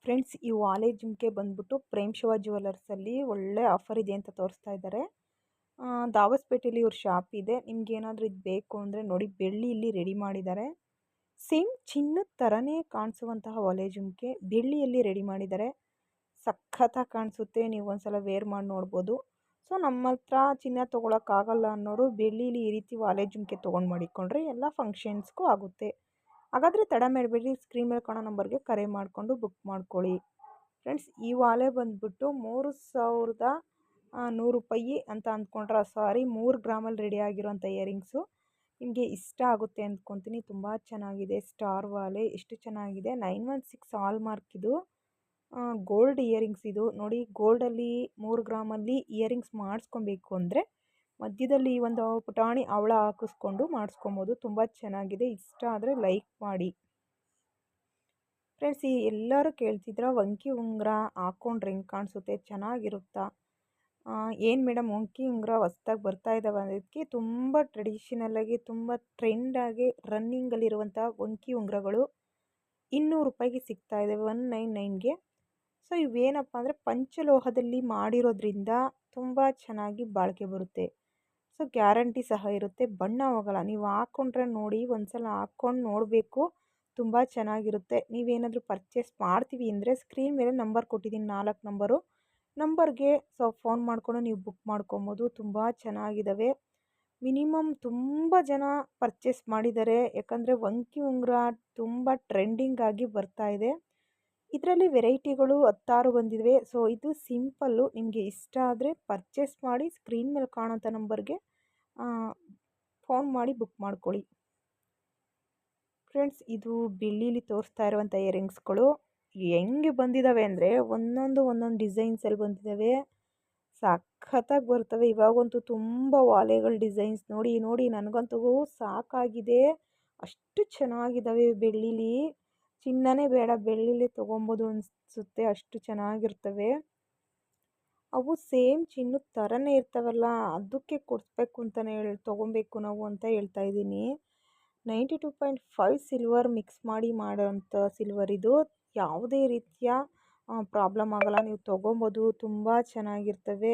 Friends, ಈ ವಾಲೆ ಜುಮ್ಕೆ ಬಂದ್ಬಿಟ್ಟು ಪ್ರೇಮ್ ಶಿವ ಜ್ಯುವೆಲರ್ಸಲ್ಲಿ ಒಳ್ಳೆ ಆಫರ್ ಇದೆ ಅಂತ ತೋರಿಸ್ತಾ ಇದ್ದಾರೆ. ದಾಬಸ್ಪೇಟೆಯಲ್ಲಿ ಇವ್ರ ಶಾಪ್ ಇದೆ. ನಿಮ್ಗೆ ಏನಾದರೂ ಇದು ಬೇಕು ಅಂದರೆ ನೋಡಿ, ಬೆಳ್ಳಿಯಲ್ಲಿ ರೆಡಿ ಮಾಡಿದ್ದಾರೆ. ಸೇಮ್ ಚಿನ್ನದ ಥರನೇ ಕಾಣಿಸುವಂತಹ ಒಲೆ ಜುಮ್ಕೆ ಬೆಳ್ಳಿಯಲ್ಲಿ ರೆಡಿ ಮಾಡಿದ್ದಾರೆ. ಸಖತ್ತಾಗಿ ಕಾಣಿಸುತ್ತೆ. ನೀವು ಒಂದ್ಸಲ ವೇರ್ ಮಾಡಿ ನೋಡ್ಬೋದು. ಸೊ ನಮ್ಮ ಹತ್ರ ಚಿನ್ನ ತೊಗೊಳಕ್ಕಾಗಲ್ಲ ಅನ್ನೋರು ಬೆಳ್ಳೀಲಿ ಈ ರೀತಿ ವಾಲೆ ಜುಮ್ಕೆ ತೊಗೊಂಡು ಮಾಡಿಕೊಂಡ್ರೆ ಎಲ್ಲ ಫಂಕ್ಷನ್ಸ್ಗೂ ಆಗುತ್ತೆ. ಹಾಗಾದರೆ ತಡ ಮಾಡಬೇಡಿ, ಸ್ಕ್ರೀನ್ ಮೇಲೆ ಕಾಣೋ ನಂಬರ್ಗೆ ಕರೆ ಮಾಡಿಕೊಂಡು ಬುಕ್ ಮಾಡ್ಕೊಳ್ಳಿ. ಫ್ರೆಂಡ್ಸ್, ಈ ವಾಲೆ ಬಂದುಬಿಟ್ಟು 3100 ರೂಪಾಯಿ ಅಂತ ಅಂದ್ಕೊಂಡ್ರೆ ಸಾರಿ, 3 ಗ್ರಾಮಲ್ಲಿ ರೆಡಿ ಆಗಿರೋಂಥ ಇಯರಿಂಗ್ಸು. ನಿಮಗೆ ಇಷ್ಟ ಆಗುತ್ತೆ ಅಂದ್ಕೊತೀನಿ. ತುಂಬ ಚೆನ್ನಾಗಿದೆ. ಸ್ಟಾರ್ ವಾಲೆ ಎಷ್ಟು ಚೆನ್ನಾಗಿದೆ. 916 ಹಾಲ್ ಮಾರ್ಕ್ ಇದು. ಗೋಲ್ಡ್ ಇಯರಿಂಗ್ಸ್ ಇದು ನೋಡಿ. ಗೋಲ್ಡಲ್ಲಿ 3 ಗ್ರಾಮಲ್ಲಿ ಇಯರಿಂಗ್ಸ್ ಮಾಡಿಸ್ಕೊಬೇಕು ಅಂದರೆ ಮಧ್ಯದಲ್ಲಿ ಒಂದು ಪುಟಾಣಿ ಅವಳ ಹಾಕಿಸ್ಕೊಂಡು ಮಾಡಿಸ್ಕೊಬೋದು. ತುಂಬ ಚೆನ್ನಾಗಿದೆ. ಇಷ್ಟ ಆದರೆ ಲೈಕ್ ಮಾಡಿ. ಫ್ರೆಂಡ್ಸ್, ಈ ಎಲ್ಲರೂ ಕೇಳ್ತಿದ್ರ ವಂಕಿ ಉಂಗುರ ಹಾಕ್ಕೊಂಡ್ರೆ ಹೆಂಗೆ ಕಾಣಿಸುತ್ತೆ, ಚೆನ್ನಾಗಿರುತ್ತಾ? ಏನು ಮೇಡಮ್, ವಂಕಿ ಉಂಗುರ ಹೊಸ್ದಾಗಿ ಬರ್ತಾ ಇದ್ದಾವೆ ಅನ್ನೋದಕ್ಕೆ ತುಂಬ ಟ್ರೆಡಿಷನಲ್ಲಾಗಿ ತುಂಬ ಟ್ರೆಂಡಾಗಿ ರನ್ನಿಂಗಲ್ಲಿರುವಂಥ ವಂಕಿ ಉಂಗುರಗಳು 200 ರೂಪಾಯಿಗೆ ಸಿಗ್ತಾ ಇದ್ದಾವೆ, 199ಗೆ. ಸೊ ಇವೇನಪ್ಪ ಅಂದರೆ ಪಂಚಲೋಹದಲ್ಲಿ ಮಾಡಿರೋದ್ರಿಂದ ತುಂಬ ಚೆನ್ನಾಗಿ ಬಾಳಿಕೆ ಬರುತ್ತೆ. ಸೊ ಗ್ಯಾರಂಟಿ ಸಹ ಇರುತ್ತೆ, ಬಣ್ಣ ಹೋಗಲ್ಲ. ನೀವು ಹಾಕ್ಕೊಂಡ್ರೆ ನೋಡಿ, ಒಂದ್ಸಲ ಹಾಕ್ಕೊಂಡು ನೋಡಬೇಕು, ತುಂಬ ಚೆನ್ನಾಗಿರುತ್ತೆ. ನೀವೇನಾದರೂ ಪರ್ಚೇಸ್ ಮಾಡ್ತೀವಿ ಅಂದರೆ ಸ್ಕ್ರೀನ್ ಮೇಲೆ ನಂಬರ್ ಕೊಟ್ಟಿದ್ದೀನಿ, 4 ನಂಬರ್ಗೆ ಫೋನ್ ಮಾಡಿಕೊಂಡು ನೀವು ಬುಕ್ ಮಾಡ್ಕೊಬೋದು. ತುಂಬ ಚೆನ್ನಾಗಿದ್ದಾವೆ. ಮಿನಿಮಮ್ ತುಂಬ ಜನ ಪರ್ಚೇಸ್ ಮಾಡಿದ್ದಾರೆ, ಯಾಕಂದರೆ ವಂಕಿ ಉಂಗುರ ತುಂಬ ಟ್ರೆಂಡಿಂಗ್ ಆಗಿ ಬರ್ತಾ ಇದೆ. ಇದರಲ್ಲಿ ವೆರೈಟಿಗಳು 16 ಬಂದಿವೆ. ಸೊ ಇದು ಸಿಂಪಲ್ಲು. ನಿಮಗೆ ಇಷ್ಟ ಆದರೆ ಪರ್ಚೇಸ್ ಮಾಡಿ ಸ್ಕ್ರೀನ್ ಮೇಲೆ ಕಾಣೋಂಥ ನಂಬರ್ಗೆ ಫೋನ್ ಮಾಡಿ ಬುಕ್ ಮಾಡ್ಕೊಳ್ಳಿ. ಫ್ರೆಂಡ್ಸ್, ಇದು ಬೆಳ್ಳೀಲಿ ತೋರಿಸ್ತಾ ಇರುವಂಥ ಇಯರಿಂಗ್ಸ್ಗಳು ಹೆಂಗೆ ಬಂದಿದ್ದಾವೆ ಅಂದರೆ ಒಂದೊಂದು ಡಿಸೈನ್ಸಲ್ಲಿ ಬಂದಿದ್ದಾವೆ. ಸಖತ್ತಾಗಿ ಬರ್ತವೆ. ಇವಾಗಂತೂ ತುಂಬ ವಾಲೆಗಳ ಡಿಸೈನ್ಸ್ ನೋಡಿ ನೋಡಿ ನನಗಂತೂ ಸಾಕಾಗಿದೆ. ಅಷ್ಟು ಚೆನ್ನಾಗಿದ್ದಾವೆ. ಬೆಳ್ಳೀಲಿ ಚಿನ್ನನೇ ಬೇಡ, ಬೆಳ್ಳೀಲಿ ತೊಗೊಬೋದು ಅನಿಸುತ್ತೆ, ಅಷ್ಟು ಚೆನ್ನಾಗಿರ್ತವೆ. ಅವು ಸೇಮ್ ಚಿನ್ನದ ಥರನೇ ಇರ್ತವಲ್ಲ, ಅದಕ್ಕೆ ಕೊಡಿಸ್ಬೇಕು ಅಂತಲೇ ತೊಗೊಬೇಕು ನಾವು ಅಂತ ಹೇಳ್ತಾ ಇದ್ದೀನಿ. 92.5 ಸಿಲ್ವರ್ ಮಿಕ್ಸ್ ಮಾಡಿ ಮಾಡೋಂಥ ಸಿಲ್ವರ್ ಇದು. ಯಾವುದೇ ರೀತಿಯ ಪ್ರಾಬ್ಲಮ್ ಆಗಲ್ಲ, ನೀವು ತೊಗೊಬೋದು. ತುಂಬ ಚೆನ್ನಾಗಿರ್ತವೆ.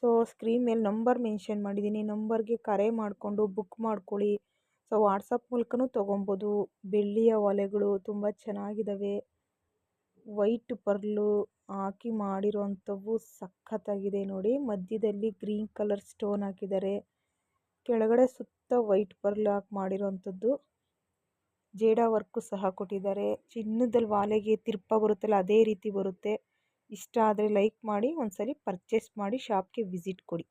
ಸೊ ಸ್ಕ್ರೀನ್ ಮೇಲೆ ನಂಬರ್ ಮೆನ್ಷನ್ ಮಾಡಿದ್ದೀನಿ, ನಂಬರ್ಗೆ ಕರೆ ಮಾಡಿಕೊಂಡು ಬುಕ್ ಮಾಡ್ಕೊಳ್ಳಿ. ಸೊ ವಾಟ್ಸಪ್ ಮೂಲಕನೂ ತೊಗೊಬೋದು. ಬೆಳ್ಳಿಯ ಒಲೆಗಳು ತುಂಬ ಚೆನ್ನಾಗಿದ್ದಾವೆ. ವೈಟ್ ಪರ್ಲು ಹಾಕಿ ಮಾಡಿರೋವಂಥವು ಸಖತ್ತಾಗಿದೆ ನೋಡಿ. ಮಧ್ಯದಲ್ಲಿ ಗ್ರೀನ್ ಕಲರ್ ಸ್ಟೋನ್ ಹಾಕಿದ್ದಾರೆ, ಕೆಳಗಡೆ ಸುತ್ತ ವೈಟ್ ಪರ್ಲ್ ಹಾಕಿ ಮಾಡಿರೋವಂಥದ್ದು. ಜೇಡ ವರ್ಕು ಸಹ ಕೊಟ್ಟಿದ್ದಾರೆ. ಚಿನ್ನದಲ್ಲಿ ವಾಲೆಗೆ ತಿರ್ಪ ಬರುತ್ತಲ್ಲ, ಅದೇ ರೀತಿ ಬರುತ್ತೆ. ಇಷ್ಟ ಆದರೆ ಲೈಕ್ ಮಾಡಿ, ಒಂದ್ಸಲಿ ಪರ್ಚೇಸ್ ಮಾಡಿ ಶಾಪ್ಗೆ ವಿಸಿಟ್ ಕೊಡಿ.